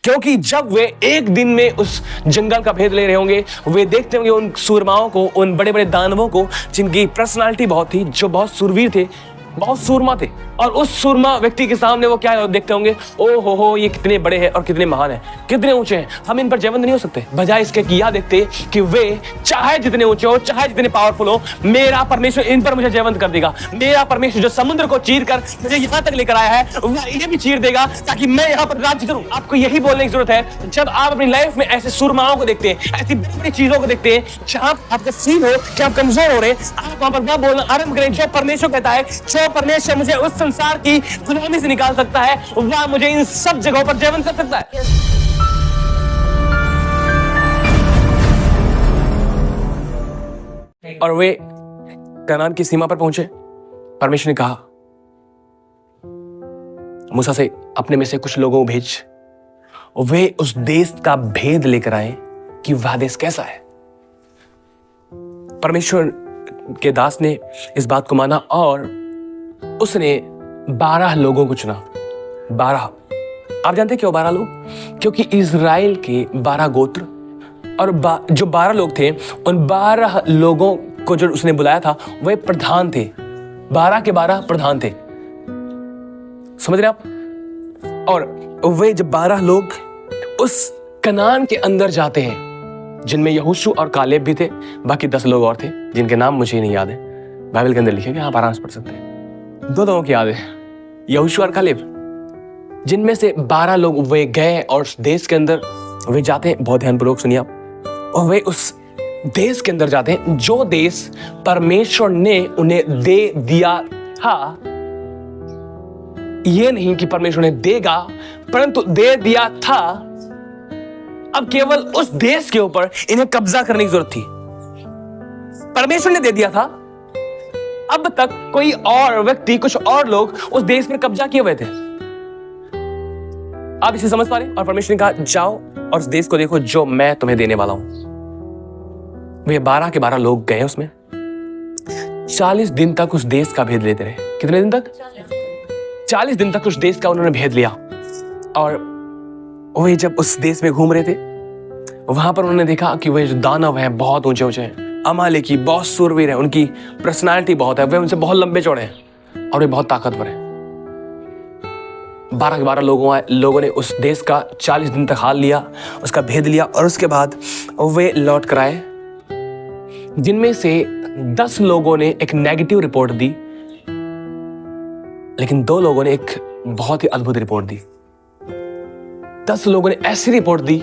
क्योंकि जब वे एक दिन में उस जंगल का भेद ले रहे होंगे, वे देखते होंगे उन सूरमाओं को, उन बड़े बड़े दानवों को जिनकी पर्सनालिटी बहुत थी, जो बहुत सूरवीर थे, बहुत सूरमा थे। और उस सूरमा व्यक्ति के सामने वो क्या देखते होंगे, ओ हो ये कितने बड़े हैं और कितने महान हैं, कितने ऊंचे हैं, हम इन पर जयवंत नहीं हो सकते। बजाय इसके कि यह देखते कि वे चाहे जितने ऊंचे हो, चाहे जितने पावरफुल हो, मेरा परमेश्वर इन पर मुझे जयवंत कर देगा। मेरा परमेश्वर जो समुद्र को चीर कर मुझे यहाँ तक लेकर आया है, वह इन्हें भी चीर देगा ताकि मैं यहाँ पर राज्य करूं। आपको यही बोलने की जरूरत है। जब आप अपनी लाइफ में ऐसे सूरमाओं को देखते हैं, ऐसी बड़ी चीजों को देखते हैं जहां आपको फील हो कि आप कमजोर हो रहे हैं, आप वहां पर क्या बोलना आरंभ करें, जो परमेश्वर कहता है, जो परमेश्वर मुझे उस संसार की गुलामी से निकाल सकता है, वह मुझे इन सब जगहों पर जयवंत कर सकता है। और वे कनान की सीमा पर पहुंचे। परमेश्वर ने कहा मूसा से, अपने में से कुछ लोगों को भेज, वे उस देश का भेद लेकर आए कि वह देश कैसा है। परमेश्वर के दास ने इस बात को माना और उसने 12 लोगों को चुना। 12। आप जानते हैं क्यों 12 लोग? क्योंकि इजराइल के 12 गोत्र और जो 12 लोग थे, उन 12 लोगों को जो उसने बुलाया था वे प्रधान थे। 12 के 12 प्रधान थे, समझ रहे आप? और वे जब 12 लोग उस कनान के अंदर जाते हैं, जिनमें यहोशू और कालेब भी थे, बाकी 10 लोग और थे जिनके नाम मुझे नहीं याद है, बाइबल के अंदर लिखे गए, आप आराम से पढ़ सकते हैं। 2 लोगों की याद है, यहोशू और कालेब, जिनमें से 12 लोग वे गए और उस देश के अंदर वे जाते हैं। बहुत ध्यानपूर्वक सुनिए आप। और वे उस देश के अंदर जाते हैं जो देश परमेश्वर ने उन्हें दे दिया था। ये नहीं कि परमेश्वर ने देगा, परंतु दे दिया था। अब केवल उस देश के ऊपर इन्हें कब्जा करने की जरूरत थी। परमेश्वर ने दे दिया था, अब तक कोई और व्यक्ति, कुछ और लोग उस देश पर कब्जा किए हुए थे। आप इसे समझ पा रहे? और परमेश्वर ने कहा, जाओ और उस देश को देखो जो मैं तुम्हें देने वाला हूं। वे 12 के 12 लोग गए उसमें। 40 दिन तक उस देश का भेद लेते रहे। कितने दिन तक? 40 दिन तक उस देश का उन्होंने भेद लिया। और वे जब उस देश में घूम रहे थे, वहां पर उन्होंने देखा कि वे जो दानव हैं बहुत ऊंचे ऊंचे हैं, अमालेकी बहुत सूरवीर हैं, उनकी पर्सनालिटी बहुत है, वे उनसे बहुत लंबे चौड़े हैं और वे बहुत ताकतवर हैं। 12 के 12 लोगों ने उस देश का 40 दिन तक हाल लिया, उसका भेद लिया। और उसके बाद वे लौट कर आए, जिनमें से 10 लोगों ने एक नेगेटिव रिपोर्ट दी, लेकिन 2 लोगों ने एक बहुत ही अद्भुत रिपोर्ट दी। 10 लोगों ने ऐसी रिपोर्ट दी,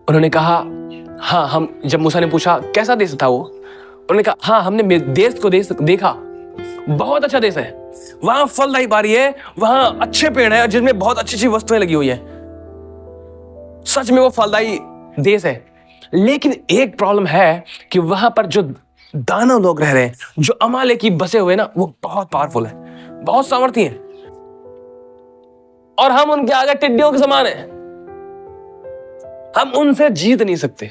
उन्होंने कहा, हाँ हम, जब मूसा ने पूछा कैसा देश था वो, उन्होंने कहा, हाँ हमने देश को देखा, बहुत अच्छा देश है, वहां फलदायी बारी है, वहां अच्छे पेड़ है जिसमें बहुत अच्छी अच्छी वस्तुएं लगी हुई है, सच में वो फलदायी देश है। लेकिन एक प्रॉब्लम है कि वहां पर जो दानव लोग रह रहे हैं, जो अमालेकी बसे हुए ना, वो बहुत पावरफुल है, बहुत सामर्थी है, और हम उनके आगे टिड्डियों के समान हैं। हम उनसे जीत नहीं सकते।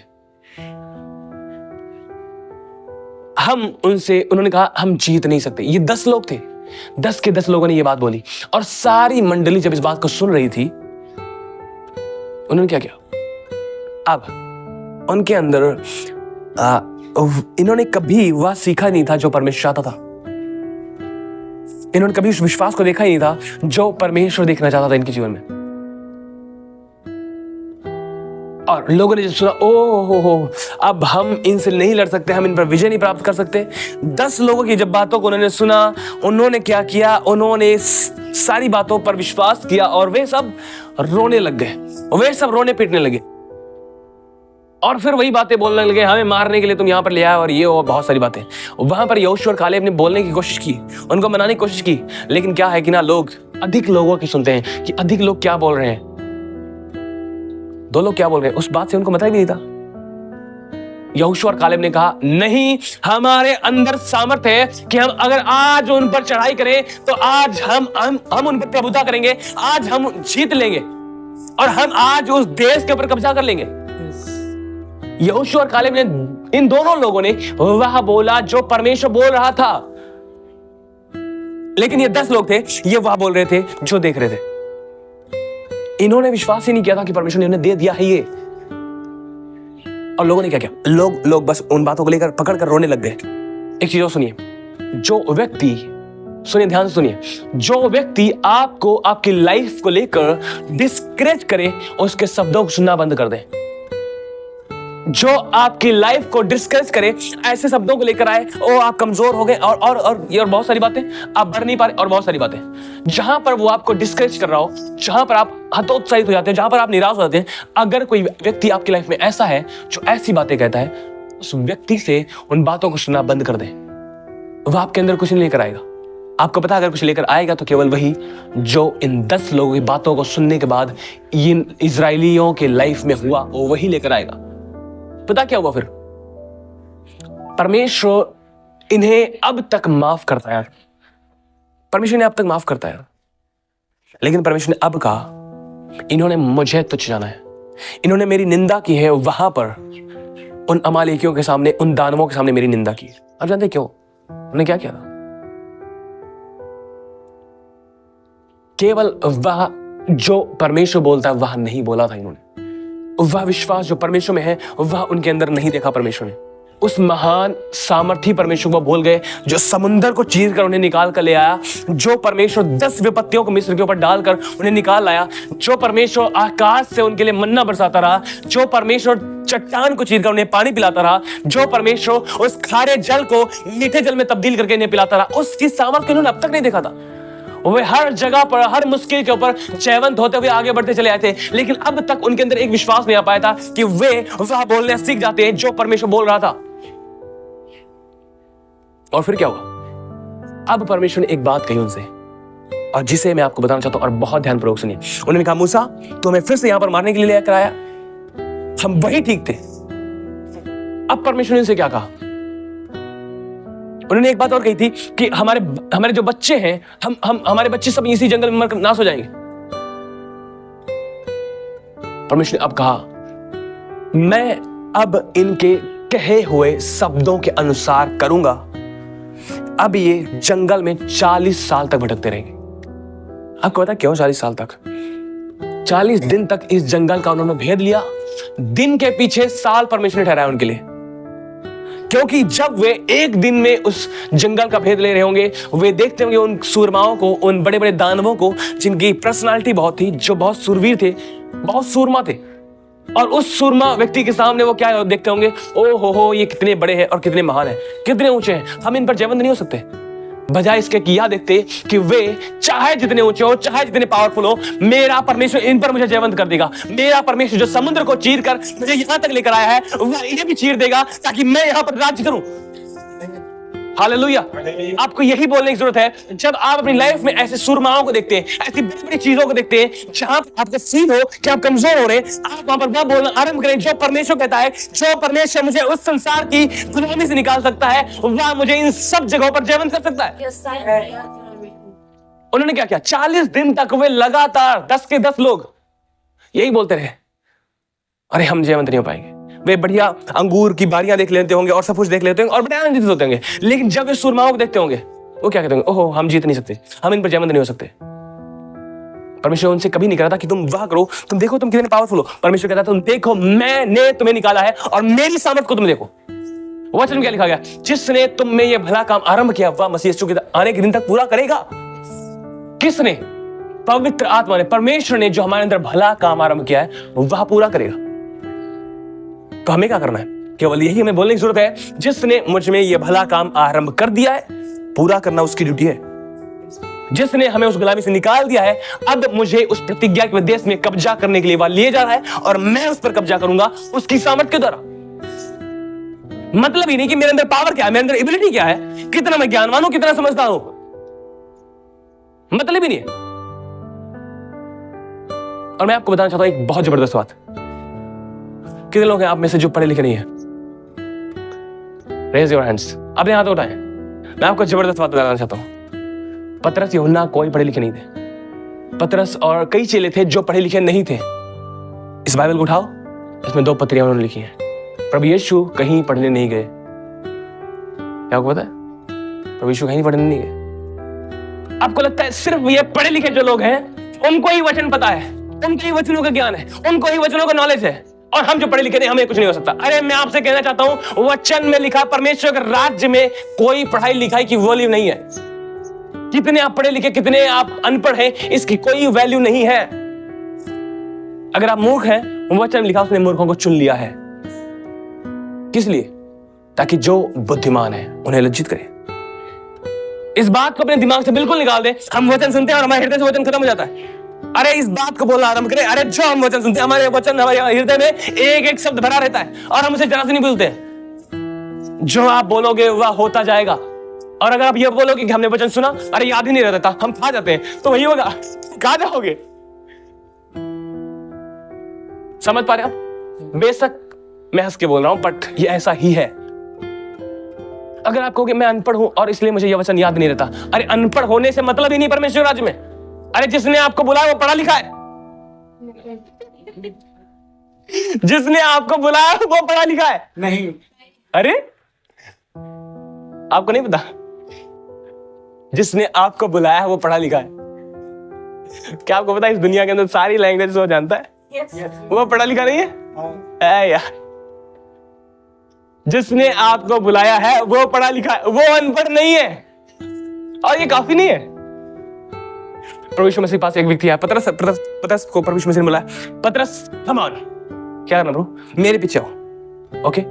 उन्होंने कहा हम जीत नहीं सकते। ये 10 लोग थे, 10 के 10 लोगों ने ये बात बोली। और सारी मंडली जब इस बात को सुन रही थी, उन्होंने क्या किया? अब उनके अंदर इन्होंने कभी वह सीखा नहीं था जो परमेश्वर चाहता था। इन्होंने कभी उस विश्वास को देखा ही नहीं था जो परमेश्वर देखना चाहता था इनके जीवन में। और लोगों ने जब सुना, ओ हो, अब हम इनसे नहीं लड़ सकते, हम इन पर विजय नहीं प्राप्त कर सकते। 10 लोगों की जब बातों को उन्होंने सुना, उन्होंने क्या किया? उन्होंने सारी बातों पर विश्वास किया और वे सब रोने लग गए, वे सब रोने पीटने लगे। और फिर वही बातें बोलने लगे, हमें मारने के लिए तुम यहाँ पर ले आए, और ये और बहुत सारी बातें। वहां पर यहोशू और कालेब ने बोलने की कोशिश की, उनको मनाने की कोशिश की, लेकिन क्या है कि ना, लोग अधिक लोगों की सुनते हैं कि अधिक लोग क्या बोल रहे हैं। 2 लोग क्या बोल रहे हैं, उस बात से उनको मतलब ही नहीं था। यहोशू और कालेब ने कहा, नहीं, हमारे अंदर सामर्थ्य है कि हम अगर आज उन पर चढ़ाई करें तो आज हम उन पर प्रभुता करेंगे, आज हम जीत लेंगे और हम आज उस देश के ऊपर कब्जा कर लेंगे। यहोशू और कालेब ने, इन दोनों लोगों ने वह बोला जो परमेश्वर बोल रहा था, लेकिन ये 10 लोग थे, ये वह बोल रहे थे जो देख रहे थे। इन्होंने विश्वास ही नहीं किया था कि परमेश्वर ने उन्हें दे दिया है ये। और लोगों ने क्या किया, लोग बस उन बातों को लेकर पकड़ कर रोने लग गए। एक चीज और सुनिए, जो व्यक्ति, सुनिए ध्यान से सुनिए, जो व्यक्ति आपको आपकी लाइफ को लेकर डिस्करेज करे, उसके शब्दों को सुनना बंद कर दे। जो आपकी लाइफ को डिस्करेज करे, ऐसे शब्दों को लेकर आए, ओ आप कमजोर हो गए और बहुत सारी बातें, आप बढ़ नहीं पा रहे और बहुत सारी बातें, जहां पर वो आपको डिस्करेज कर रहा हो, जहां पर आप हतोत्साहित हो जाते हैं, जहां पर आप निराश हो जाते हैं, अगर कोई व्यक्ति आपकी लाइफ में ऐसा है जो ऐसी बातें कहता है, उस व्यक्ति से उन बातों को सुनना बंद कर दे। वह आपके अंदर कुछ नहीं लेकर आएगा। आपको पता, अगर कुछ लेकर आएगा तो केवल वही जो इन 10 लोगों की बातों को सुनने के बाद इन इजरायलियों के लाइफ में हुआ, वो वही लेकर आएगा। पता क्या हुआ फिर? परमेश्वर इन्हें अब तक माफ करता है, परमेश्वर ने अब तक माफ करता है, लेकिन परमेश्वर ने अब कहा इन्होंने मुझे तुच्छ जाना है, इन्होंने मेरी निंदा की है वहां पर, उन अमालेकियों के सामने, उन दानवों के सामने मेरी निंदा की। आप जानते क्यों? उन्होंने क्या किया था? केवल वह जो परमेश्वर बोलता है वह नहीं बोला था इन्होंने। वह विश्वास जो परमेश्वर में है वह उनके अंदर नहीं देखा परमेश्वर ने। उस महान सामर्थी परमेश्वर को भूल गए, जो समुद्र को चीर कर उन्हें निकाल कर ले आया, जो परमेश्वर 10 विपत्तियों को मिस्र के ऊपर डालकर उन्हें निकाल लाया, जो परमेश्वर आकाश से उनके लिए मन्ना बरसाता रहा, जो परमेश्वर चट्टान को चीर कर उन्हें पानी पिलाता रहा, जो परमेश्वर उस खारे जल को मीठे जल में तब्दील करके इन्हें पिलाता रहा, उसकी सामर्थ्य उन्होंने अब तक नहीं देखा था। वे हर जगह पर, हर मुश्किल के ऊपर जयवंत होते हुए आगे बढ़ते चले आए थे, लेकिन अब तक उनके अंदर एक विश्वास नहीं आ पाया था कि वे वह बोलने सीख जाते हैं जो परमेश्वर बोल रहा था। और फिर क्या हुआ? अब परमेश्वर ने एक बात कही उनसे, और जिसे मैं आपको बताना चाहता हूं, और बहुत ध्यानपूर्वक सुनिए। उन्होंने कहा, मूसा तो हमें फिर से यहां पर मारने के लिए लेकर आया, हम वही ठीक थे। अब परमेश्वर ने उनसे क्या कहा? उन्होंने एक बात और कही थी कि हमारे जो बच्चे हैं, हमारे बच्चे सब इसी जंगल में मरकर नाश हो जाएंगे। परमेश्वर ने अब कहा, मैं अब इनके कहे हुए शब्दों के अनुसार करूंगा। अब ये जंगल में 40 साल तक भटकते रहेंगे। आपको पता क्यों 40 साल तक? 40 दिन तक इस जंगल का उन्होंने भेद लिया। दिन के पीछे साल परमेश्वर ने ठहराया उनके लिए, क्योंकि जब वे एक दिन में उस जंगल का भेद ले रहे होंगे, वे देखते होंगे उन सूरमाओं को, उन बड़े बड़े दानवों को, जिनकी पर्सनालिटी बहुत थी, जो बहुत सूरवीर थे, बहुत सूरमा थे, और उस सूरमा व्यक्ति के सामने वो क्या देखते होंगे, ओ हो ये कितने बड़े हैं और कितने महान हैं, कितने ऊंचे हैं, हम इन पर जयवंत नहीं हो सकते। बजाय इसके कि यह देखते कि वे चाहे जितने ऊंचे हो, चाहे जितने पावरफुल हो, मेरा परमेश्वर इन पर मुझे जयवंत कर देगा। मेरा परमेश्वर जो समुद्र को चीर कर मुझे यहां तक लेकर आया है, वह इन्हें भी चीर देगा ताकि मैं यहां पर राज्य करूं। हालेलुया। आपको यही बोलने की जरूरत है, जब आप अपनी लाइफ में ऐसे सूरमाओं को देखते हैं, ऐसी बड़ी बड़ी चीजों को देखते हैं, जहां आपको फील हो कि आप कमजोर हो रहे हैं, आप वहां पर वह बोलना आरंभ करें जो परमेश्वर कहता है, जो परमेश्वर मुझे उस संसार की गुलामी से निकाल सकता है, वह मुझे इन सब जगहों पर जयवंत कर सकता है। उन्होंने क्या किया? 40 दिन तक वे लगातार 10 के 10 लोग यही बोलते रहे, अरे हम जयवंत नहीं हो पाएंगे। वे बढ़िया अंगूर की बारियां देख लेते होंगे और सब कुछ देख लेते होंगे और बड़े आनंदित होते होंगे, लेकिन जब वे सूरमाओं को देखते होंगे, वो क्या कहते होंगे, ओहो हम जीत नहीं सकते, हम इन पर जयवंत नहीं हो सकते। परमेश्वर उनसे कभी नहीं कहा था कि तुम वाह करो, तुम देखो तुम कितने पावरफुल हो। परमेश्वर कहता था, तुम देखो मैंने तुम्हें निकाला है और मेरी सामर्थ को तुम देखो। वचन में क्या लिखा गया? जिसने तुम में यह भला काम आरंभ किया, वह मसीह यीशु के आने के दिन तक पूरा करेगा। किसने? पवित्र आत्मा ने, परमेश्वर ने जो हमारे अंदर भला काम आरंभ किया है वह पूरा करेगा। तो हमें क्या करना है? केवल यही हमें बोलने की जरूरत है, जिसने मुझ में यह भला काम आरंभ कर दिया है, पूरा करना उसकी ड्यूटी है। जिसने हमें उस गुलामी से निकाल दिया है, अब मुझे उस प्रतिज्ञा के देश में कब्जा करने के लिए वह लिए जा रहा है और मैं उस पर कब्जा करूंगा उसकी सामर्थ्य के द्वारा। मतलब ही नहीं कि मेरे अंदर पावर क्या है, मेरे अंदर एबिलिटी क्या है, कितना मैं ज्ञानवान हूं, कितना समझदार हूं, मतलब ही नहीं है। और मैं आपको बताना चाहता हूं एक बहुत जबरदस्त बात। कितने लोग हैं आप में से जो पढ़े लिखे नहीं है? रेज योर हैंड्स, अपने हाथ उठाएं। मैं आपको जबरदस्त बात बताना चाहता हूं। पतरस यूहन्ना कोई पढ़े लिखे नहीं थे। पतरस और कई चेले थे जो पढ़े लिखे नहीं थे। इस बाइबल को उठाओ, इसमें 2 पत्रियां उन्होंने लिखी हैं। प्रभु यीशु कहीं पढ़ने नहीं गए। क्या आपको पता है? प्रभु यीशु कहीं पढ़ने नहीं गए। आपको लगता है सिर्फ ये पढ़े लिखे जो लोग हैं उनको ही वचन पता है? उनके ही वचनों का ज्ञान है, उनको ही वचनों का नॉलेज है, और हम जो पढ़े लिखे नहीं, हमें कुछ नहीं हो सकता। अरे मैं आपसे कहना चाहता हूं, वचन में लिखा परमेश्वर के राज्य में कोई पढ़ाई लिखाई की वैल्यू नहीं है। कितने आप पढ़े लिखे, कितने आप अनपढ़ हैं, इसकी कोई वैल्यू नहीं है। अगर आप मूर्ख हैं, वचन लिखा उसने मूर्खों को चुन लिया है। किस लिए? ताकि जो बुद्धिमान है उन्हें लज्जित करे। इस बात को अपने दिमाग से बिल्कुल निकाल दे। हम वचन सुनते हैं और हमारे हृदय से वचन खत्म हो जाता है। अरे इस बात को बोलना आरंभ करें। अरे जो हम वचन सुनते हैं, हमारे वचन हमारे हृदय में एक एक शब्द भरा रहता है और हम उसे जरा से नहीं भूलते। जो आप बोलोगे वह होता जाएगा। और अगर आप ये बोलोगे कि हमने वचन सुना, अरे याद ही नहीं रहता, हम खा जाते हैं, तो वही होगा, खा जाओगे। समझ पा रहे आप? बेशक मैं हंस के बोल रहा हूं, बट ये ऐसा ही है। अगर आप कहोगे मैं अनपढ़ हूं और इसलिए मुझे यह वचन याद नहीं रहता, अरे अनपढ़ होने से मतलब ही नहीं परमेश्वर राज्य में। अरे जिसने आपको बुलाया वो पढ़ा लिखा है। जिसने आपको बुलाया वो पढ़ा लिखा है नहीं। अरे आपको नहीं पता? जिसने आपको बुलाया है वो पढ़ा लिखा है। क्या आपको पता है इस दुनिया के अंदर सारी लैंग्वेज वो जानता है? वो पढ़ा लिखा नहीं है यार। जिसने आपको बुलाया है वो पढ़ा लिखा है, वो अनपढ़ नहीं है। और ये काफी नहीं है। प्रभु यीशु मसीह के पास एक व्यक्ति है, पतरस को प्रभु यीशु मसीह ने बोला, पतरस कम ऑन, क्या करना प्रभु? मेरे पीछे आओ। ओके,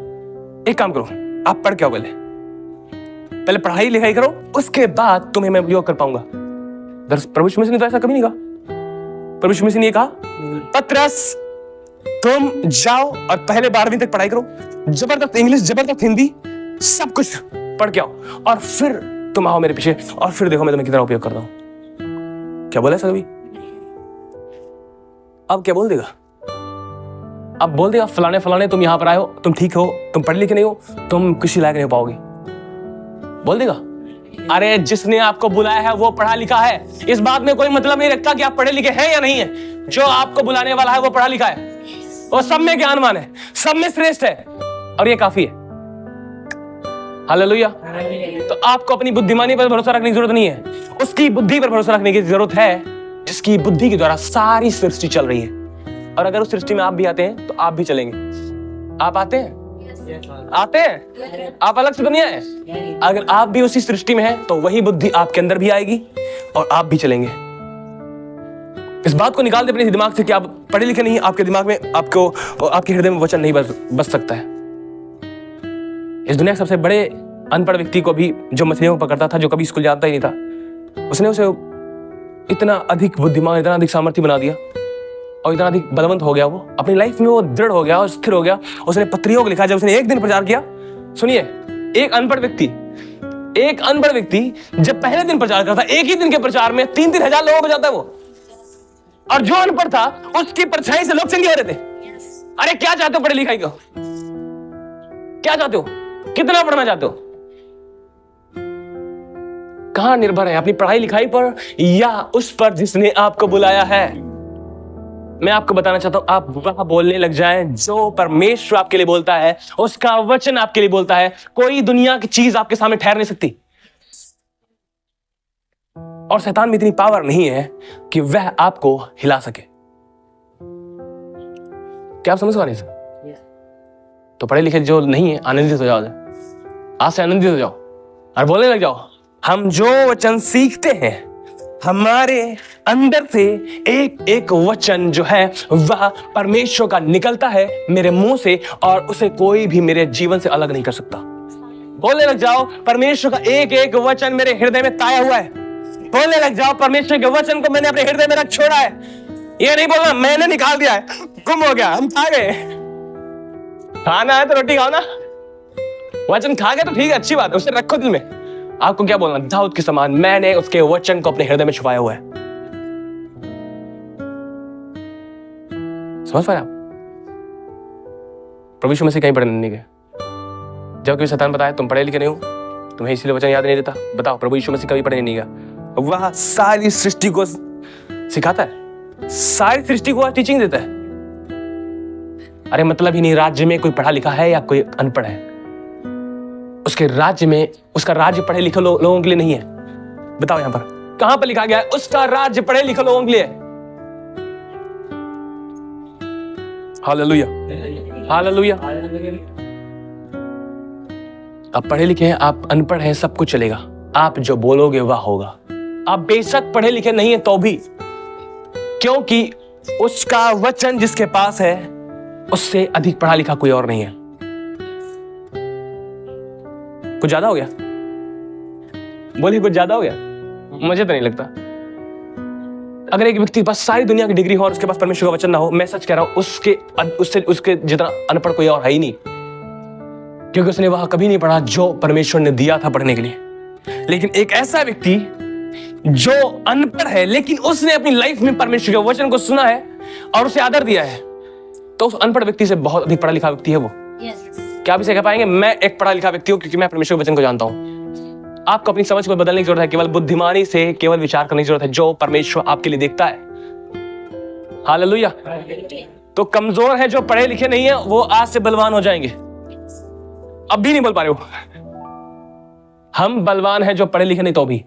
एक काम करो, आप पढ़ के आओ, पहले पढ़ाई लिखाई करो, उसके बाद तुम्हें मैं योग कर पाऊंगा। प्रभु यीशु मसीह ने तो ऐसा कभी नहीं कहा। प्रभु यीशु मसीह ने कहा, पतरस तुम जाओ और पहले 12वीं तक पढ़ाई करो, जबरदस्त इंग्लिश, जबरदस्त हिंदी, सब कुछ पढ़ के आओ, और फिर तुम आओ मेरे पीछे, और फिर देखो मैं तुम्हें कितना उपयोग करता हूं। क्या बोला सभी? अब क्या बोल देगा? अब बोल देगा फलाने फलाने तुम यहां पर आए हो, तुम ठीक हो, तुम पढ़े लिखे नहीं हो, तुम किसी लायक नहीं हो पाओगे। बोल देगा? अरे जिसने आपको बुलाया है वो पढ़ा लिखा है। इस बात में कोई मतलब नहीं रखता कि आप पढ़े लिखे हैं या नहीं है। जो आपको बुलाने वाला है वो पढ़ा लिखा है, वो सब में ज्ञानवान है, सब में श्रेष्ठ है, और ये काफी है। हालेलुया। तो आपको अपनी बुद्धिमानी पर भरोसा रखने की जरूरत नहीं है, उसकी बुद्धि पर भरोसा रखने की जरूरत है, जिसकी बुद्धि के द्वारा सारी सृष्टि चल रही है। और अगर उस सृष्टि में आप भी आते हैं तो आप भी चलेंगे। आप आते हैं? आते हैं? आप अलग से तो नहीं आए। अगर आप भी उसी सृष्टि में हैं तो वही बुद्धि आपके अंदर भी आएगी और आप भी चलेंगे। इस बात को निकाल दे अपने दिमाग से कि आप पढ़े लिखे नहीं, आपके दिमाग में, आपको, आपके हृदय में वचन नहीं बस सकता है। इस दुनिया के सबसे बड़े अनपढ़ व्यक्ति को भी, जो मछलियों को पकड़ता था, जो कभी स्कूल जाता ही नहीं था, उसने उसे इतना अधिक बुद्धिमान, इतना अधिक सामर्थ्य बना दिया और इतना अधिक बलवंत हो गया, वो अपनी लाइफ में वो दृढ़ हो गया और स्थिर हो गया। उसने पत्रियों को लिखा। जब उसने एक दिन प्रचार किया, सुनिए, एक अनपढ़ व्यक्ति जब पहले दिन प्रचार करता, एक ही दिन के प्रचार में 3-3 हजार लोगों को जाता है वो, और जो अनपढ़ था उसकी परछाई से लोग चंगे हो रहे थे। अरे क्या चाहते हो पढ़े लिखाई को? क्या चाहते हो? कितना पढ़ना चाहते हो? कहां निर्भर है? अपनी पढ़ाई लिखाई पर या उस पर जिसने आपको बुलाया है? मैं आपको बताना चाहता हूं, आप वह बोलने लग जाएं जो परमेश्वर आपके लिए बोलता है, उसका वचन आपके लिए बोलता है। कोई दुनिया की चीज आपके सामने ठहर नहीं सकती, और शैतान में इतनी पावर नहीं है कि वह आपको हिला सके। क्या आप समझ पा रहे हैं? तो पढ़े लिखे जो नहीं है, आनंदित हो जाओ, आज से आनंदित हो जाओ और बोलने लग जाओ, हम जो वचन सीखते हैं, हमारे अंदर से एक एक वचन जो है वह परमेश्वर का निकलता है मेरे मुंह से, और उसे कोई भी मेरे जीवन से अलग नहीं कर सकता। बोलने लग जाओ, परमेश्वर का एक एक वचन मेरे हृदय में ताया हुआ है। बोलने लग जाओ, परमेश्वर के वचन को मैंने अपने हृदय में रख छोड़ा है। ये नहीं बोलना मैंने निकाल दिया है, गुम हो गया, हम खा गए। खाना है तो रोटी खाओ ना, वचन खा गए तो ठीक है, अच्छी बात है, उसे रखो दिल में। आपको क्या बोलना? दाऊद के समान मैंने उसके वचन को अपने हृदय में छुपाया हुआ है। समझ पाए आप? प्रभु यीशु मसीह कहीं पढ़ने नहीं गए। जब कभी शैतान बताया तुम पढ़े लिखे नहीं हो, तुम्हें इसलिए वचन याद नहीं रहता, बताओ प्रभु यीशु मसीह कभी पढ़ने नहीं गया। वह सारी सृष्टि को सिखाता है, सारी सृष्टि को टीचिंग देता है। अरे मतलब ही नहीं राज्य में कोई पढ़ा लिखा है या कोई अनपढ़ है। उसके राज्य में, उसका राज्य पढ़े लिखे लोगों के लिए नहीं है। बताओ यहां पर कहां पर लिखा गया है उसका राज्य पढ़े लिखे लोगों के लिए? Hallelujah, hallelujah. आप पढ़े लिखे हैं, आप अनपढ़ हैं, सब कुछ चलेगा। आप जो बोलोगे वह होगा। आप बेशक पढ़े लिखे नहीं है तो भी, क्योंकि उसका वचन जिसके पास है उससे अधिक पढ़ा लिखा कोई और नहीं है। कुछ ज्यादा हो गया? बोलिए, कुछ ज्यादा हो गया? मुझे तो नहीं लगता। अगर एक व्यक्ति के पास सारी दुनिया की डिग्री हो और उसके पास परमेश्वर का वचन ना हो, मैं सच कह रहा हूं, उसके जितना अनपढ़ कोई और है ही नहीं, क्योंकि उसने वह कभी नहीं पढ़ा जो परमेश्वर ने दिया था पढ़ने के लिए। लेकिन एक ऐसा व्यक्ति जो अनपढ़ है लेकिन उसने अपनी लाइफ में परमेश्वर के वचन को सुना है और उसे आदर दिया है, तो उस अनपढ़ व्यक्ति से बहुत अधिक पढ़ा लिखा व्यक्ति है वो। क्या आप इसे कह पाएंगे, मैं एक पढ़ा लिखा व्यक्ति हूं क्योंकि मैं परमेश्वर के वचन को जानता हूं? आपको अपनी समझ को बदलने की जरूरत है, केवल बुद्धिमानी से केवल विचार करने की जरूरत है जो परमेश्वर आपके लिए देखता है। हालेलुया। तो कमजोर है जो पढ़े लिखे नहीं है, वो आज से बलवान हो जाएंगे। अब भी नहीं बोल पा रहे हो। हम बलवान हैं जो पढ़े लिखे नहीं तो भी।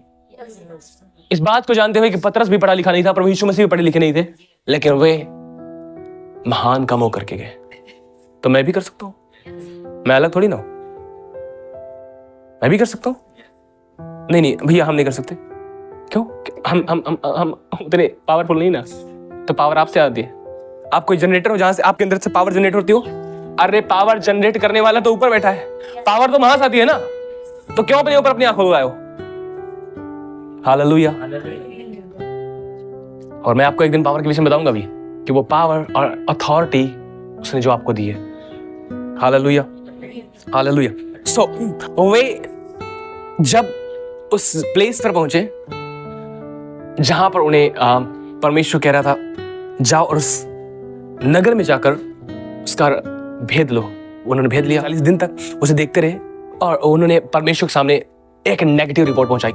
इस बात को जानते हुए कि पतरस भी पढ़ा लिखा नहीं था, प्रभु यीशु मसीह भी पढ़े लिखे नहीं थे, लेकिन वे महान काम करके गए। तो मैं भी कर सकता हूं। मैं अलग थोड़ी ना हूं, मैं भी कर सकता हूं। नहीं भैया, हम नहीं कर सकते। क्यों? हम उतने पावरफुल नहीं ना। तो पावर आपसे आती है। आप कोई जनरेटर हो जहां से आपके अंदर से पावर जनरेट होती हो? अरे पावर जनरेट करने वाला तो ऊपर बैठा है, पावर तो वहां से आती है ना। तो क्यों अपने ऊपर अपनी आंखों लगाए हो? हालेलुया। और मैं आपको एक दिन पावर के विषय में बताऊंगा भी कि वो पावर और अथॉरिटी उसने जो आपको दी है। Hallelujah, hallelujah. सो वे जब उस प्लेस पर पहुंचे जहां पर उन्हें परमेश्वर कह रहा था जाओ और उस नगर में जाकर उसका भेद लो, उन्होंने भेद लिया। 40 दिन तक उसे देखते रहे और उन्होंने परमेश्वर के सामने एक नेगेटिव रिपोर्ट पहुंचाई।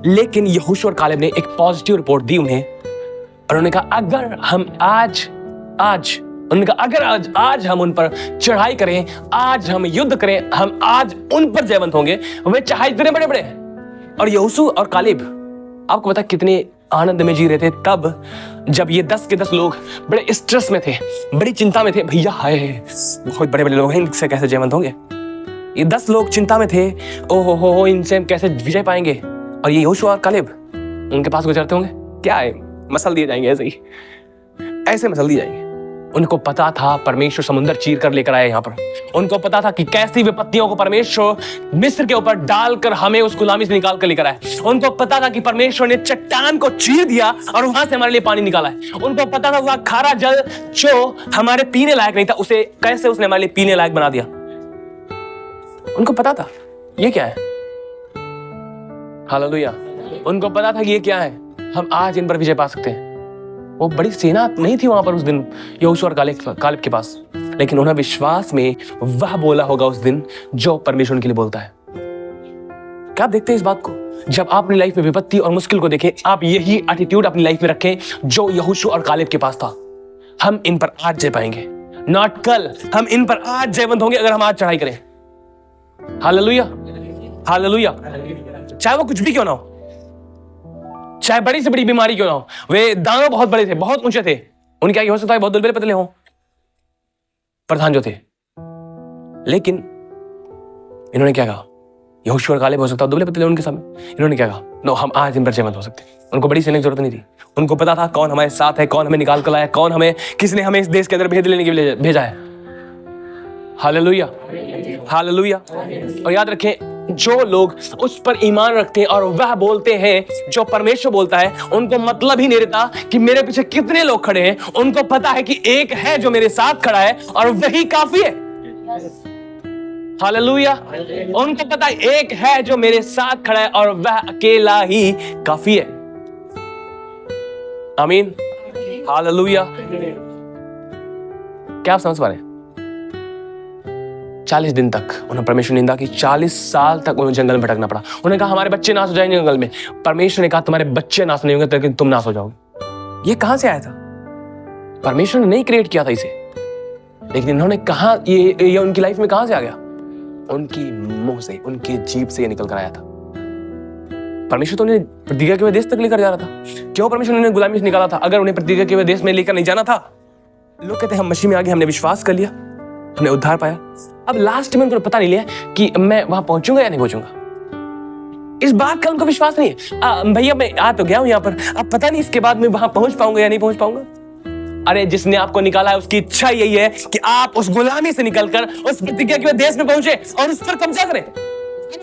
लेकिन यहोशू और कालेब ने एक पॉजिटिव रिपोर्ट दी उन्हें, और उन्होंने कहा अगर हम आज उन्होंने कहा अगर आज हम उन पर चढ़ाई करें, आज हम युद्ध करें, हम आज उन पर जयवंत होंगे, वे चाहे इतने बड़े बड़े। और यहोशू और कालेब आपको पता कितने आनंद में जी रहे थे तब जब ये 10 के 10 लोग बड़े स्ट्रेस में थे, बड़ी चिंता में थे। भैया हाय बहुत बड़े बड़े लोग हैं, इनसे कैसे जयवंत होंगे? ये 10 लोग चिंता में थे, ओहो इनसे हम कैसे विजय पाएंगे? और ये यहोशू और कालेब उनके पास गुजरते होंगे, क्या है मसल दिए जाएंगे, ऐसे ही ऐसे मसल दिए जाएंगे। उनको पता था परमेश्वर समुद्र चीर कर लेकर आए यहाँ पर। उनको पता था कि कैसी विपत्तियों को परमेश्वर मिस्र के ऊपर डालकर हमें उस गुलामी से निकाल कर लेकर आए। उनको पता था कि परमेश्वर ने चट्टान को चीर दिया और वहां से हमारे लिए पानी निकाला है। उनको पता था वह खारा जल जो हमारे पीने लायक नहीं था, उसे कैसे उसने हमारे लिए पीने लायक बना दिया। उनको पता था ये क्या है। हालेलुया। उनको पता था कि ये क्या है, हम आज इन पर विजय पा सकते हैं। वो बड़ी सेना नहीं थी वहां पर उस दिन यहोशू और कालेब के पास, लेकिन उन्हें विश्वास में वह बोला होगा उस दिन जो परमेश्वर के लिए बोलता है। क्या आप देखते हैं इस बात को? जब आप अपनी लाइफ में विपत्ति और मुश्किल को देखें, आप यही एटीट्यूड अपनी लाइफ में रखें जो यहोशू और कालेब के पास था। हम इन पर आज जय पाएंगे, नॉट कल। हम इन पर आज जयवंत होंगे अगर हम आज चढ़ाई करें। Hallelujah, hallelujah. चाहे वो कुछ भी क्यों ना हो, चाहे बड़ी से बड़ी बीमारी क्यों ना हो। वे दानव बहुत बड़े थे, बहुत ऊंचे थे, उनके आगे हो सकता है बहुत दुबले पतले हों प्रधान जो थे, लेकिन इन्होंने क्या कहा? यहोशू और कालेब हो सकता है दुबले पतले उनके सामने, इन्होंने क्या कहा? नो, हम आज इन पर जयवंत हो सकते हैं। उनको बड़ी सेना की जरूरत नहीं थी। उनको पता था कौन हमारे साथ है, कौन हमें निकाल कर लाया, कौन हमें, किसने हमें इस देश के अंदर भेद लेने के लिए भेजा है। Hallelujah, hallelujah. और याद रखें, जो लोग उस पर ईमान रखते हैं और वह बोलते हैं जो परमेश्वर बोलता है, उनको मतलब ही नहीं रहता कि मेरे पीछे कितने लोग खड़े हैं। उनको पता है कि एक है जो मेरे साथ खड़ा है और वही काफी है। हालेलुया। उनको पता है एक है जो मेरे साथ खड़ा है और वह अकेला ही काफी है। आमीन, हालेलुया। क्या आप समझ पा रहे हैं? 40 दिन तक उन्हें परमेश्वर ने निंदा की, 40 साल तक उन्हें जंगल में भटकना पड़ा। उन्होंने कहा हमारे बच्चे नाश हो जाएंगे जंगल में। परमेश्वर ने कहा तुम्हारे बच्चे नाश नहीं होंगे लेकिन तुम नाश हो जाओगे। ये कहां से आया था? परमेश्वर ने नहीं क्रिएट किया था इसे, लेकिन इन्होंने कहा ये उनकी लाइफ में कहां से आ गया? उनकी मुंह से, उनकी जीभ से ये निकल कर आया था। परमेश्वर तो उन्हें प्रतिज्ञा के हुए देश तक लेकर जा रहा था। क्यों परमेश्वर ने उन्हें गुलामी से निकाला था? अगर उन्हें प्रतिज्ञा के हुए देश में लेकर नहीं जाना था लोग कहते हैं हम मसीह में आ गए, हमने विश्वास कर लिया, हमने उद्धार पाया। अब लास्ट में उनको पता नहीं लिया कि मैं वहां पहुंचूंगा या नहीं पहुंचूंगा। इस बात का उनको विश्वास नहीं है। भैया मैं आ तो गया हूं यहाँ पर, अब पता नहीं इसके बाद मैं वहां पहुंच पाऊंगा या नहीं पहुंच पाऊंगा। अरे जिसने आपको निकाला है उसकी इच्छा यही है कि आप उस गुलामी से निकलकर उस प्रतिज्ञा के देश में पहुंचे और उस पर कब्जा करें।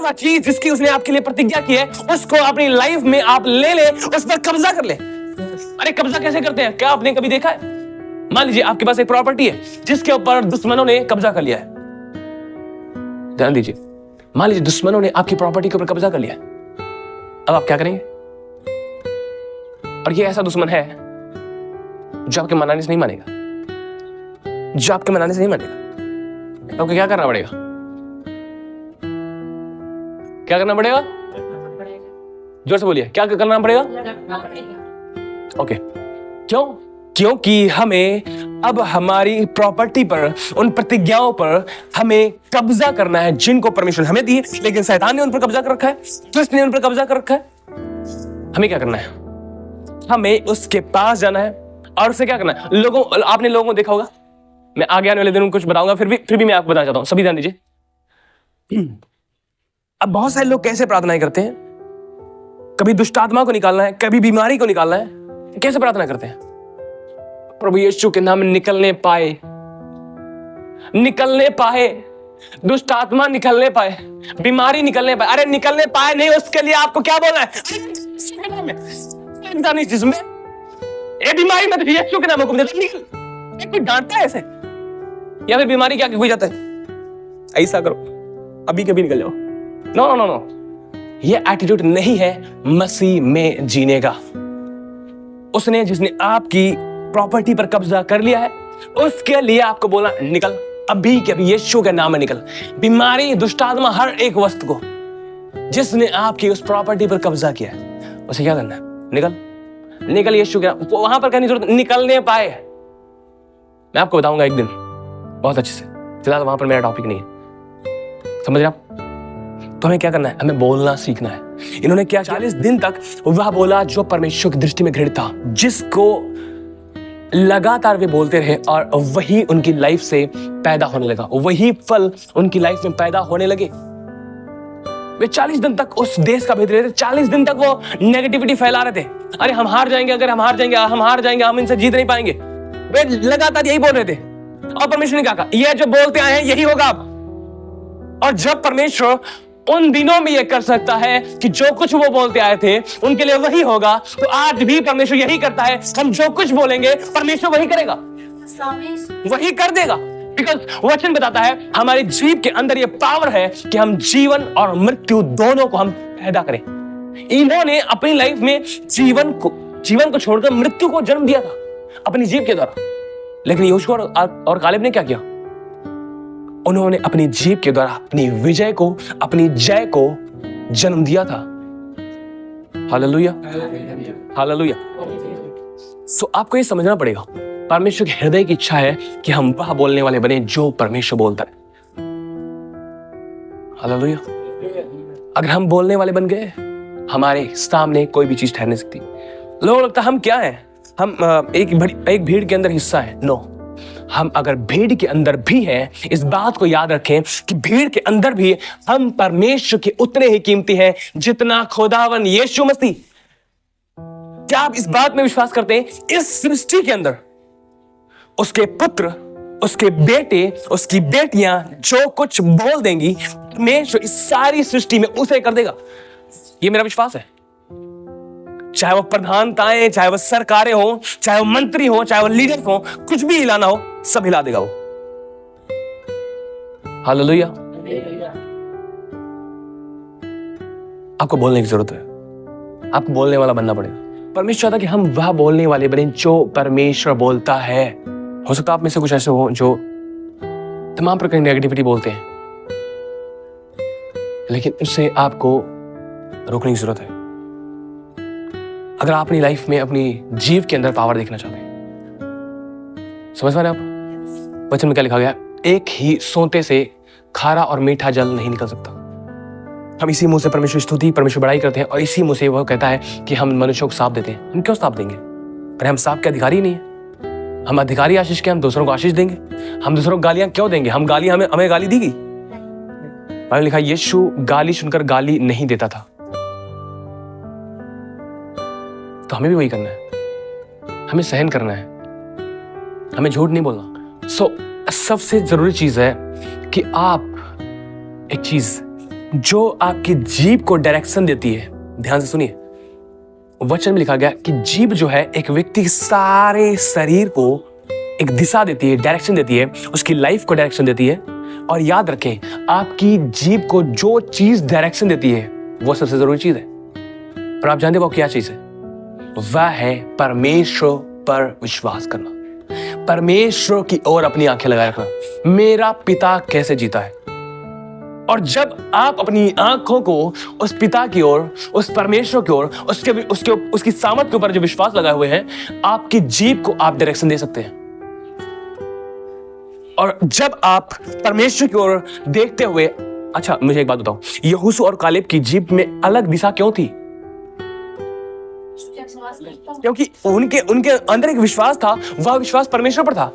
वह चीज जिसकी उसने आपके लिए प्रतिज्ञा की है उसको अपनी लाइफ में आप ले ले, उस पर कब्जा कर ले। अरे कब्जा कैसे करते हैं? क्या आपने कभी देखा है? मान लीजिए आपके पास एक प्रॉपर्टी है जिसके ऊपर दुश्मनों ने कब्जा कर लिया है। ध्यान दीजिए, मान लीजिए दुश्मनों ने आपकी प्रॉपर्टी के ऊपर कब्जा कर लिया है। अब आप क्या करेंगे? और ये ऐसा दुश्मन है जो आपके मनाने से नहीं मानेगा, जो आपके मनाने से नहीं मानेगा। तो क्या करना पड़ेगा? क्या करना पड़ेगा? जोर से बोलिए, क्या करना पड़ेगा? ओके, क्यों? क्योंकि हमें अब हमारी प्रॉपर्टी पर, उन प्रतिज्ञाओं पर हमें कब्जा करना है जिनको परमेश्वर हमें दी है, लेकिन शैतान ने उन पर कब्जा कर रखा है, दुष्ट ने उन पर कब्जा कर रखा है। हमें क्या करना है? हमें उसके पास जाना है और उससे क्या करना है? आपने लोगों को देखा होगा, मैं आगे आने वाले दिनों में कुछ बताऊंगा, फिर भी मैं आपको बताना चाहता हूं, सभी ध्यान दीजिए। अब बहुत सारे लोग कैसे प्रार्थनाएं करते हैं? कभी दुष्ट आत्मा को निकालना है, कभी बीमारी को निकालना है, कैसे प्रार्थना करते हैं? प्रभु यीशु के नाम निकलने पाए, निकलने पाए, दुष्ट आत्मा निकलने पाए, बीमारी निकलने पाए। अरे निकलने पाए नहीं, उसके लिए आपको क्या बोलना है? जिसमें ये बीमारी मत यीशु के नाम हुक्म देता निकल। कोई डांटता है ऐसे? या फिर बीमारी क्या हो जाता है ऐसा करो अभी कभी निकल जाओ? नो नो नो नो, ये एटीट्यूड नहीं है मसीह में जीने का। उसने जिसने आपकी प्रॉपर्टी पर कब्जा कर लिया है उसके लिए आपको बोला निकल, अभी के अभी यीशु के नाम में निकल। बीमारी, दुष्टात्मा, हर एक वस्तु को जिसने आपकी उस प्रॉपर्टी पर कब्जा किया है उसे क्या करना है? निकल, निकल यीशु के नाम। वहां पर कहने की जरूरत, निकलने पाए। मैं आपको बताऊंगा एक दिन बहुत अच्छे से, फिलहाल वहां पर मेरा टॉपिक नहीं है, समझ रहे आप? तो हमें क्या करना है? हमें बोलना सीखना है। इन्होंने क्या 40 दिन तक वह बोला जो परमेश्वर की दृष्टि में घृणित था, जिसको लगातार वे बोलते रहे और वही उनकी लाइफ से पैदा होने लगा, वही फल उनकी लाइफ में पैदा होने लगे। वे 40 दिन तक उस देश का भेद रहे थे, 40 दिन तक वो नेगेटिविटी फैला रहे थे। अरे हम हार जाएंगे, अगर हम हार जाएंगे, हम हार जाएंगे, हम इनसे जीत नहीं पाएंगे। वे लगातार यही बोल रहे थे और परमेश्वर ने क्या कहा? ये जो बोलते आए हैं यही होगा अब। और जब परमेश्वर उन दिनों में ये कर सकता है कि जो कुछ वो बोलते आए थे उनके लिए वही होगा, तो आज भी परमेश्वर यही करता है। हम जो कुछ बोलेंगे परमेश्वर वही करेगा, वही कर देगा। बिकॉज वचन बताता है हमारी जीव के अंदर ये पावर है कि हम जीवन और मृत्यु दोनों को हम पैदा करें। इन्होंने अपनी लाइफ में जीवन को छोड़कर मृत्यु को जन्म दिया था अपनी जीव के द्वारा, लेकिन यहोशू और कालेब ने क्या किया? उन्होंने अपनी जीव के द्वारा अपनी विजय को, अपनी जय को जन्म दिया था। Hallelujah, hallelujah. सो आपको ये समझना पड़ेगा, परमेश्वर के हृदय की इच्छा है कि हम वह बोलने वाले बने जो परमेश्वर बोलता है। हालेलुया। अगर हम बोलने वाले बन गए, हमारे सामने कोई भी चीज ठहर नहीं सकती। लोगों को लगता है हम क्या हैं? हम एक भीड़ के अंदर हिस्सा है। नो, हम अगर भीड़ के अंदर भी हैं, इस बात को याद रखें कि भीड़ के अंदर भी हम परमेश्वर के उतने ही कीमती हैं जितना खुदावन यीशु मसीह। क्या आप इस बात में विश्वास करते हैं? इस सृष्टि के अंदर उसके पुत्र, उसके बेटे, उसकी बेटियां जो कुछ बोल देंगी, परमेश्वर इस सारी सृष्टि में उसे कर देगा। ये मेरा विश्वास है। चाहे वो प्रधानताएं, चाहे वो सरकारें हो, चाहे वो मंत्री हो, चाहे वो लीडर हो, कुछ भी हिलाना हो, सब हिला देगा वो। हालेलुया। आपको बोलने की जरूरत है, आपको बोलने वाला बनना पड़ेगा। परमेश्वर चाहता कि हम वह बोलने वाले बने जो परमेश्वर बोलता है। हो सकता है आप में से कुछ ऐसे हो जो तमाम प्रकार की नेगेटिविटी बोलते हैं, लेकिन उससे आपको रोकने की जरूरत है। अगर आप अपनी लाइफ में, अपनी जीव के अंदर पावर देखना चाहते हैं, समझ पा रहे हैं आप? वचन में क्या लिखा गया? एक ही सोते से खारा और मीठा जल नहीं निकल सकता। हम इसी मुंह से परमेश्वर स्तुति, परमेश्वर बड़ाई करते हैं और इसी मुंह से वह कहता है कि हम मनुष्यों को साफ देते हैं। हम क्यों साफ देंगे? पर हम साफ के अधिकारी नहीं है। हम अधिकारी आशीष के, हम दूसरों को आशीष देंगे? हम दूसरों को गालियां क्यों देंगे? हम गाली, हमें गाली दी गई? बाइबल में लिखा यीशु गाली सुनकर गाली नहीं देता था। तो हमें भी वही करना है, हमें सहन करना है, हमें झूठ नहीं बोलना। सबसे जरूरी चीज है कि आप एक चीज जो आपकी जीभ को डायरेक्शन देती है, ध्यान से सुनिए, वचन में लिखा गया कि जीभ जो है एक व्यक्ति के सारे शरीर को एक दिशा देती है, डायरेक्शन देती है, उसकी लाइफ को डायरेक्शन देती है। और याद रखें, आपकी जीभ को जो चीज डायरेक्शन देती है वो सबसे जरूरी चीज है। और आप जानते हो वो क्या चीज है? वह है परमेश्वर पर विश्वास करना, परमेश्वर की ओर अपनी आंखें लगाए रखना। मेरा पिता कैसे जीता है? और जब आप अपनी आंखों को उस पिता की ओर, उस परमेश्वर की ओर, उसकी सामर्थ के ऊपर जो विश्वास लगाए हुए हैं, आपकी जीभ को आप डायरेक्शन दे सकते हैं। और जब आप परमेश्वर की ओर देखते हुए, अच्छा मुझे एक बात बताओ, यहोशू और कालेब की जीभ में अलग दिशा क्यों थी? क्योंकि उनके अंदर एक विश्वास था, वह विश्वास परमेश्वर पर था।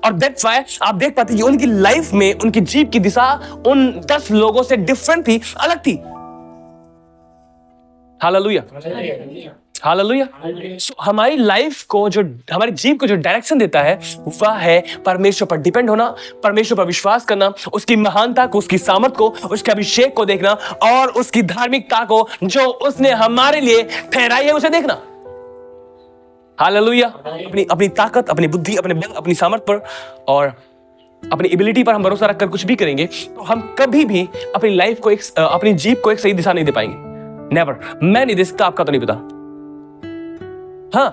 और दैट्स व्हाई आप देख पाते हैं उनकी लाइफ में उनकी जीभ की दिशा उन 10 लोगों से डिफरेंट थी, अलग थी। Hallelujah, hallelujah. हमारी लाइफ को, जो हमारी जीभ को जो डायरेक्शन देता है, वह है परमेश्वर पर डिपेंड होना, परमेश्वर पर विश्वास करना, उसकी महानता को, उसकी सामर्थ को, उसके अभिषेक को देखना और उसकी धार्मिकता को जो उसने हमारे लिए ठहराई है उसे देखना। हालेलुया। अपनी ताकत, अपनी बुद्धि, अपने बल, अपनी सामर्थ पर और अपनी एबिलिटी पर हम भरोसा रखकर कुछ भी करेंगे तो हम कभी भी अपनी लाइफ को अपनी जीभ को एक सही दिशा नहीं दे पाएंगे। नेवर। मैं नहीं दे सकता, आपका तो नहीं पता। हाँ,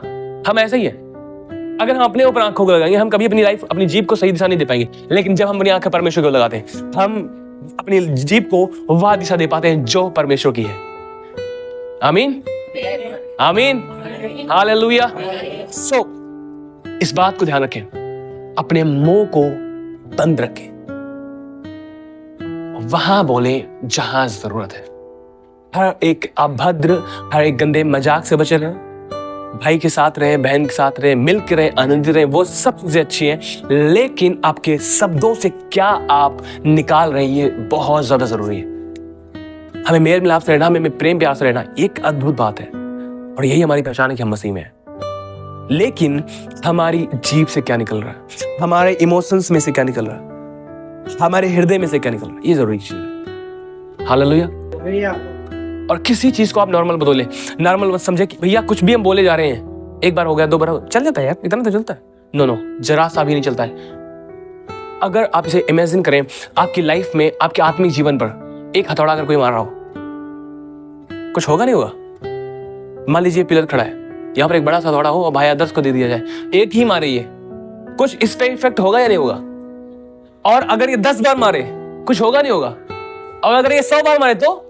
हम ऐसे ही है। अगर हम अपने ऊपर आंखों को लगाएंगे, हम कभी अपनी लाइफ, अपनी जीभ को सही दिशा नहीं दे पाएंगे। लेकिन जब हम अपनी आंखें परमेश्वर को लगाते हैं, हम अपनी जीभ को वह दिशा दे पाते हैं जो परमेश्वर की है। आमीन, आमीन, हालेलुया। इस बात को ध्यान रखें, अपने मुंह को बंद रखें, वहां बोले जहां जरूरत है। हर एक अभद्र, हर एक गंदे मजाक से बचे रहें, भाई के साथ रहें, बहन के साथ रहें, मिल के रहें, आनंदित रहें, वो सब चीजें अच्छी हैं। लेकिन आपके शब्दों से क्या आप निकाल रहे हैं, ये बहुत ज्यादा जरूरी है। हमें मेल मिलाप से रहना, हमें प्रेम प्यार से रहना, एक अद्भुत बात है और यही हमारी पहचान है कि हम मसीह में हैं। लेकिन हमारी जीभ से क्या निकल रहा है, हमारे इमोशंस में से क्या निकल रहा है, हमारे हृदय में से क्या निकल रहा है, ये जरूरी चीज है। हालेलुया। और किसी चीज को आप नॉर्मल बदले, नॉर्मल मत समझे कि भैया कुछ भी हम बोले जा रहे हैं, एक बार हो गया, 2 बार चल जाता है यार, इतना तो चलता है। नो, जरा सा भी नहीं चलता है। अगर आप इसे इमेजिन करें, आपकी लाइफ में, आपके आत्मिक जीवन पर एक हथौड़ा अगर कोई मार रहा हो, कुछ होगा नहीं होगा? मान लीजिए पिलर खड़ा है, यहाँ पर एक बड़ा सा हथौड़ा हो और भाई आदर्श को दे दिया जाए, एक ही मारे, ये कुछ इस पे इफेक्ट होगा या नहीं होगा? और अगर ये 10 बार मारे, कुछ होगा नहीं होगा? और अगर ये 100 बार मारे तो,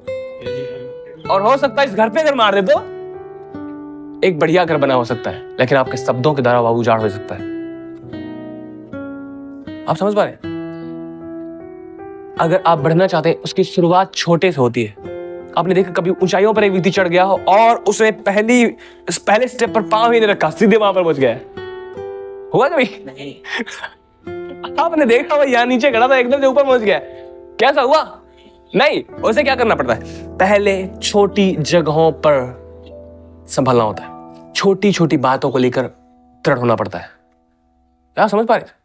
और हो सकता है इस घर पे अगर मार दे तो एक बढ़िया घर बना हो सकता है, लेकिन आपके शब्दों के द्वारा वो उजाड़ हो सकता है। आप समझ पा रहे हैं? अगर आप बढ़ना चाहते हैं, उसकी शुरुआत छोटे से होती है। आपने देखा कभी ऊंचाइयों पर एक व्यक्ति चढ़ गया हो और उसने पहले स्टेप पर पांव ही नहीं रखा, सीधे वहां पर पहुंच गया? हुआ कभी? नहीं। आपने देखा वो यहाँ नीचे खड़ा था, एकदम से ऊपर पहुंच गया, कैसा हुआ? नहीं। उसे क्या करना पड़ता है? पहले छोटी जगहों पर संभलना होता है, छोटी छोटी बातों को लेकर दृढ़ होना पड़ता है। क्या समझ पा रहे?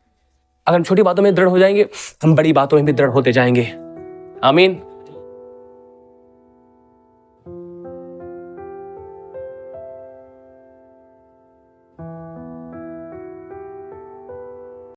अगर हम छोटी बातों में दृढ़ हो जाएंगे, हम बड़ी बातों में भी दृढ़ होते जाएंगे। आमीन।